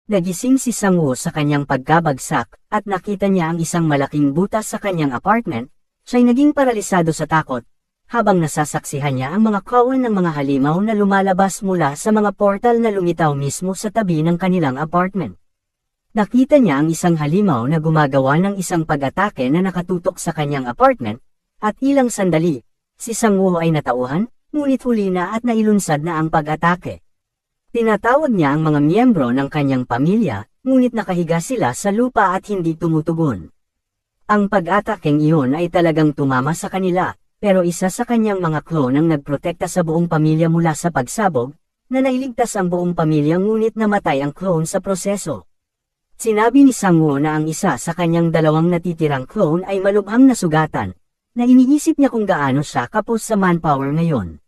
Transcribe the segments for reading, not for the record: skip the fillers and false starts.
Nagising si Sang-woo sa kanyang pagkabagsak, at nakita niya ang isang malaking butas sa kanyang apartment. Siya'y naging paralisado sa takot, habang nasasaksihan niya ang mga kawan ng mga halimaw na lumalabas mula sa mga portal na lumitaw mismo sa tabi ng kanilang apartment. Nakita niya ang isang halimaw na gumagawa ng isang pag-atake na nakatutok sa kanyang apartment, at ilang sandali, si Sang-woo ay natauhan, ngunit huli na at nailunsad na ang pag-atake. Tinatawag niya ang mga miyembro ng kanyang pamilya, ngunit nakahiga sila sa lupa at hindi tumutugon. Ang pag-atakeng iyon ay talagang tumama sa kanila, pero isa sa kanyang mga clone ang nagprotekta sa buong pamilya mula sa pagsabog, na nailigtas ang buong pamilya ngunit namatay ang clone sa proseso. Sinabi ni Sang-woo na ang isa sa kanyang dalawang natitirang clone ay malubhang nasugatan, na iniisip niya kung gaano siya kapos sa manpower ngayon.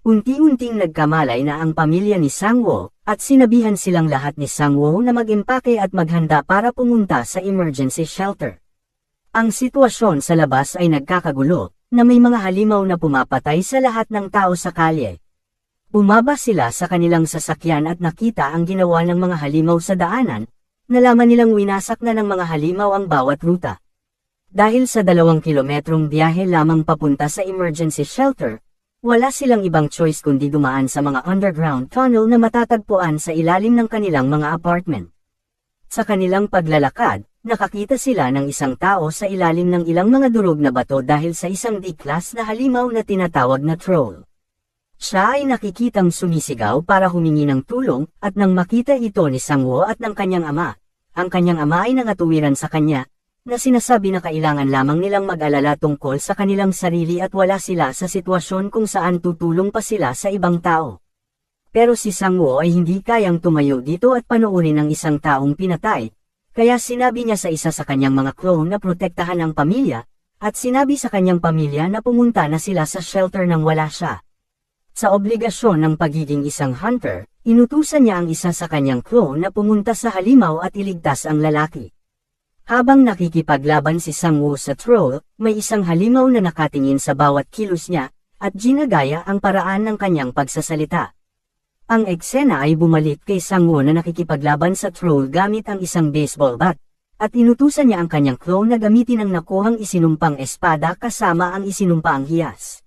Unti-unting nagkamalay na ang pamilya ni Sang-woo, at sinabihan silang lahat ni Sang-woo na mag-impake at maghanda para pumunta sa emergency shelter. Ang sitwasyon sa labas ay nagkakagulo, na may mga halimaw na pumapatay sa lahat ng tao sa kalye. Bumaba sila sa kanilang sasakyan at nakita ang ginawa ng mga halimaw sa daanan. Nalaman nilang winasak na ng mga halimaw ang bawat ruta. Dahil sa 2 kilometrong biyahe lamang papunta sa emergency shelter, wala silang ibang choice kundi dumaan sa mga underground tunnel na matatagpuan sa ilalim ng kanilang mga apartment. Sa kanilang paglalakad, nakakita sila ng isang tao sa ilalim ng ilang mga durog na bato dahil sa isang D-class na halimaw na tinatawag na troll. Siya ay nakikitang sumisigaw para humingi ng tulong, at nang makita ito ni Sang-woo at ng kanyang ama, ang kanyang ama ay nangatuwiran sa kanya, na sinasabi na kailangan lamang nilang mag-alala tungkol sa kanilang sarili at wala sila sa sitwasyon kung saan tutulong pa sila sa ibang tao. Pero si Sang-woo ay hindi kayang tumayo dito at panoorin ang isang taong pinatay, kaya sinabi niya sa isa sa kanyang mga clone na protektahan ang pamilya, at sinabi sa kanyang pamilya na pumunta na sila sa shelter nang wala siya. Sa obligasyon ng pagiging isang hunter, inutusan niya ang isa sa kanyang clone na pumunta sa halimaw at iligtas ang lalaki. Habang nakikipaglaban si Sang-woo sa troll, may isang halimaw na nakatingin sa bawat kilos niya, at ginagaya ang paraan ng kanyang pagsasalita. Ang eksena ay bumalik kay Sang-woo na nakikipaglaban sa troll gamit ang isang baseball bat, at inutusan niya ang kanyang clone na gamitin ang nakuhang isinumpang espada kasama ang isinumpaang hiyas.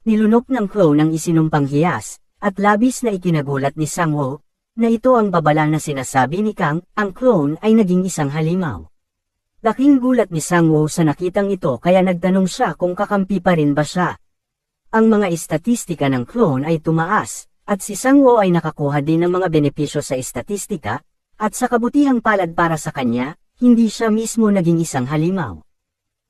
Nilunok ng clone ang isinumpang hiyas, at labis na ikinagulat ni Sang-woo, na ito ang babala na sinasabi ni Kang, ang clone ay naging isang halimaw. Laking gulat ni Sang-woo sa nakitang ito kaya nagtanong siya kung kakampi pa rin ba siya. Ang mga estatistika ng clone ay tumaas, at si Sang-woo ay nakakuha din ng mga benepisyo sa estatistika, at sa kabutihang palad para sa kanya, hindi siya mismo naging isang halimaw.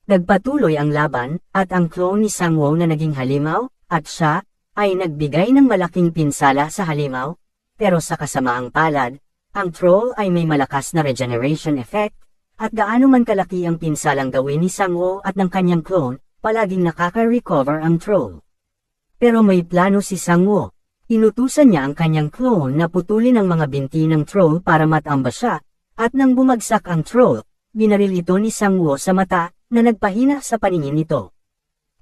Nagpatuloy ang laban, at ang clone ni Sang-woo na naging halimaw, at siya, ay nagbigay ng malaking pinsala sa halimaw, pero sa kasamaang palad, ang troll ay may malakas na regeneration effect, at gaano man kalaki ang pinsalang gawin ni Sang-woo at ng kanyang clone, palaging nakaka-recover ang troll. Pero may plano si Sang-woo. Inutusan niya ang kanyang clone na putulin ang mga binti ng troll para matamba siya, at nang bumagsak ang troll, binaril ito ni Sang-woo sa mata, na nagpahina sa paningin nito.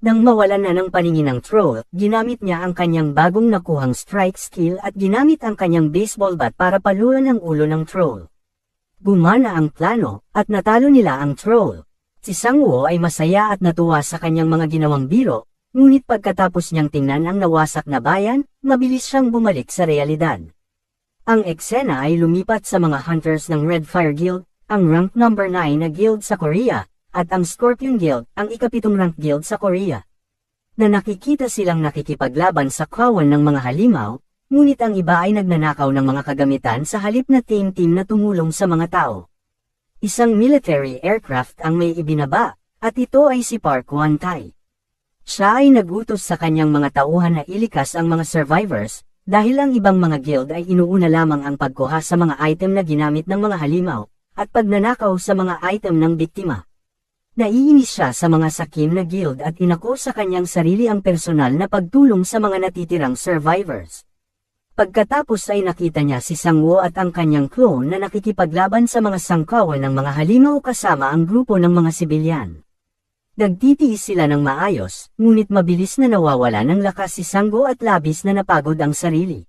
Nang mawalan na ng paningin ng troll, ginamit niya ang kanyang bagong nakuhang strike skill at ginamit ang kanyang baseball bat para paluan ang ulo ng troll. Gumana ang plano, at natalo nila ang troll. Si Sang-woo ay masaya at natuwa sa kanyang mga ginawang biro, ngunit pagkatapos niyang tingnan ang nawasak na bayan, mabilis siyang bumalik sa realidad. Ang eksena ay lumipat sa mga hunters ng Red Fire Guild, ang rank number 9 na guild sa Korea, at ang Scorpion Guild, ang ika-7 rank guild sa Korea. Na nakikita silang nakikipaglaban sa kawan ng mga halimaw, ngunit ang iba ay nagnanakaw ng mga kagamitan sa halip na team na tumulong sa mga tao. Isang military aircraft ang may ibinaba, at ito ay si Park Won-tae. Siya ay nagutos sa kanyang mga tauhan na ilikas ang mga survivors, dahil ang ibang mga guild ay inuuna lamang ang pagkuha sa mga item na ginamit ng mga halimaw, at pagnanakaw sa mga item ng biktima. Naiinis siya sa mga sakim na guild at inako sa kanyang sarili ang personal na pagtulong sa mga natitirang survivors. Pagkatapos ay nakita niya si Sang-woo at ang kanyang clone na nakikipaglaban sa mga sangkawan ng mga halimaw kasama ang grupo ng mga sibilyan. Nagtitiis sila ng maayos, ngunit mabilis na nawawala ng lakas si Sang-woo at labis na napagod ang sarili.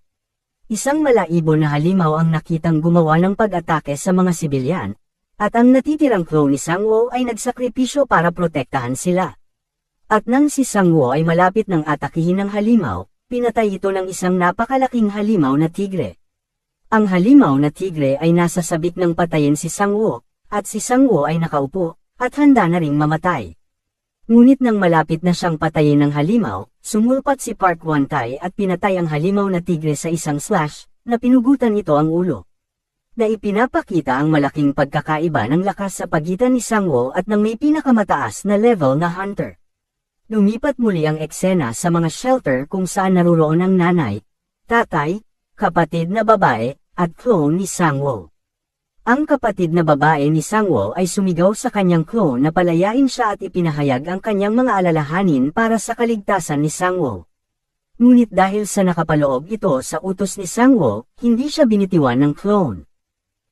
Isang malaibo na halimaw ang nakitang gumawa ng pag-atake sa mga sibilyan, at ang natitirang clone ni Sangwoo ay nagsakripisyo para protektahan sila. At nang si Sangwoo ay malapit ng atakihin ng halimaw, pinatay ito ng isang napakalaking halimaw na tigre. Ang halimaw na tigre ay nasa sabik ng patayin si Sangwoo, at si Sangwoo ay nakaupo, at handa na ring mamatay. Ngunit nang malapit na siyang patayin ng halimaw, sumulpat si Park Hwan-tae at pinatay ang halimaw na tigre sa isang slash, na pinugutan ito ang ulo. Na ipinapakita ang malaking pagkakaiba ng lakas sa pagitan ni Sangwoo at ng may pinakamataas na level na hunter. Lumipat muli ang eksena sa mga shelter kung saan naruroon ang nanay, tatay, kapatid na babae, at clone ni Sangwoo. Ang kapatid na babae ni Sangwoo ay sumigaw sa kanyang clone na palayain siya at ipinahayag ang kanyang mga alalahanin para sa kaligtasan ni Sangwoo. Ngunit dahil sa nakapaloob ito sa utos ni Sangwoo, hindi siya binitiwan ng clone.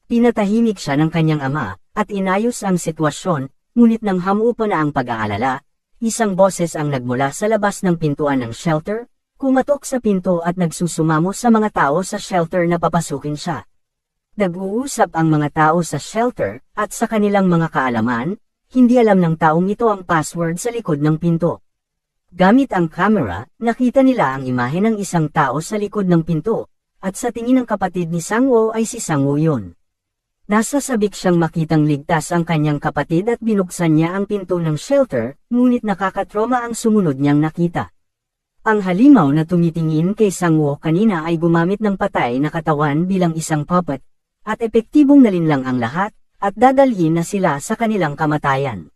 Pinatahimik siya ng kanyang ama, at inayos ang sitwasyon, ngunit nang hamu pa na ang pag-aalala, isang boses ang nagmula sa labas ng pintuan ng shelter, kumatok sa pinto at nagsusumamo sa mga tao sa shelter na papasukin siya. Nag-uusap ang mga tao sa shelter, at sa kanilang mga kaalaman, hindi alam ng taong ito ang password sa likod ng pinto. Gamit ang camera, nakita nila ang imahe ng isang tao sa likod ng pinto, at sa tingin ng kapatid ni Sangwoo ay si Sangwoo yun. Nasa sabik siyang makitang ligtas ang kanyang kapatid at binuksan niya ang pinto ng shelter, ngunit nakakatroma ang sumunod niyang nakita. Ang halimaw na tumitingin kay Sangwoo kanina ay gumamit ng patay na katawan bilang isang puppet, at epektibong nalinlang ang lahat, at dadalhin na sila sa kanilang kamatayan.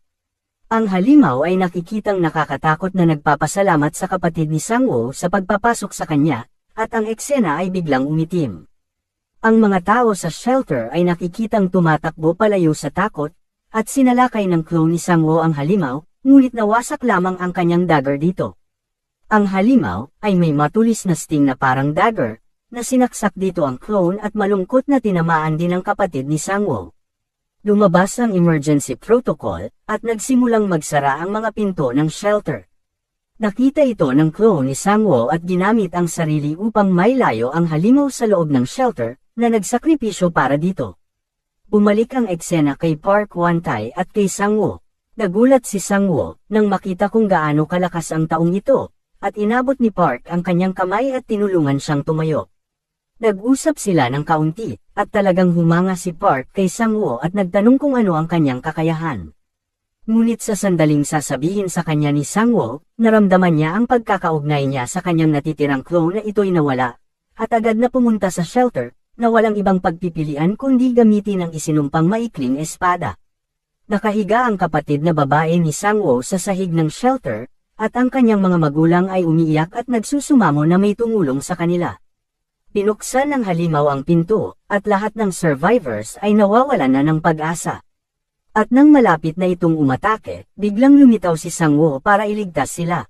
Ang halimaw ay nakikitang nakakatakot na nagpapasalamat sa kapatid ni Sangwoo sa pagpapasok sa kanya, at ang eksena ay biglang umitim. Ang mga tao sa shelter ay nakikitang tumatakbo palayo sa takot, at sinalakay ng clone ni Sangwoo ang halimaw, ngunit nawasak lamang ang kanyang dagger dito. Ang halimaw ay may matulis na sting na parang dagger, na sinaksak dito ang clone at malungkot na tinamaan din ang kapatid ni Sangwoo. Lumabas ang emergency protocol, at nagsimulang magsara ang mga pinto ng shelter. Nakita ito ng clone ni Sangwoo at ginamit ang sarili upang mailayo ang halimaw sa loob ng shelter, na nagsakripisyo para dito. Bumalik ang eksena kay Park Hwan-tae at kay Sangwoo. Nagulat si Sangwoo nang makita kung gaano kalakas ang taong ito, at inabot ni Park ang kanyang kamay at tinulungan siyang tumayo. Nag-usap sila ng kaunti, at talagang humanga si Park kay Sangwoo at nagtanong kung ano ang kanyang kakayahan. Ngunit sa sandaling sasabihin sa kanya ni Sangwoo, naramdaman niya ang pagkakaugnay niya sa kanyang natitirang clone na ito'y nawala, at agad na pumunta sa shelter, na walang ibang pagpipilian kundi gamitin ang isinumpang maikling espada. Nakahiga ang kapatid na babae ni Sangwoo sa sahig ng shelter, at ang kanyang mga magulang ay umiiyak at nagsusumamo na may tumulong sa kanila. Pinuksan ng halimaw ang pinto, at lahat ng survivors ay nawawalan na ng pag-asa. At nang malapit na itong umatake, biglang lumitaw si Sangwoo para iligtas sila.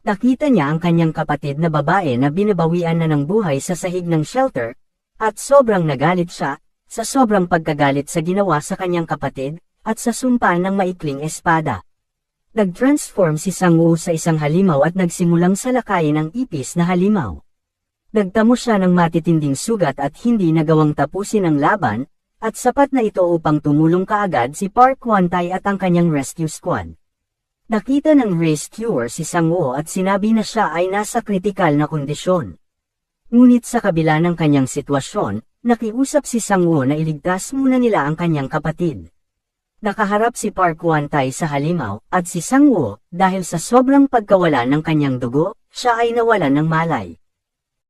Nakita niya ang kanyang kapatid na babae na binabawian na ng buhay sa sahig ng shelter, at sobrang nagalit siya, sa sobrang pagkagalit sa ginawa sa kanyang kapatid, at sa sumpa ng maikling espada. Nag-transform si Sangwoo sa isang halimaw at nagsimulang salakayin ang ipis na halimaw. Nagtamo siya ng matitinding sugat at hindi nagawang tapusin ang laban, at sapat na ito upang tumulong kaagad si Park Hwan-tae at ang kanyang rescue squad. Nakita ng rescuer si Sangwoo at sinabi na siya ay nasa kritikal na kondisyon. Ngunit sa kabila ng kanyang sitwasyon, nakiusap si Sangwoo na iligtas muna nila ang kanyang kapatid. Nakaharap si Park Hwan-tae sa halimaw, at si Sangwoo, dahil sa sobrang pagkawala ng kanyang dugo, siya ay nawalan ng malay.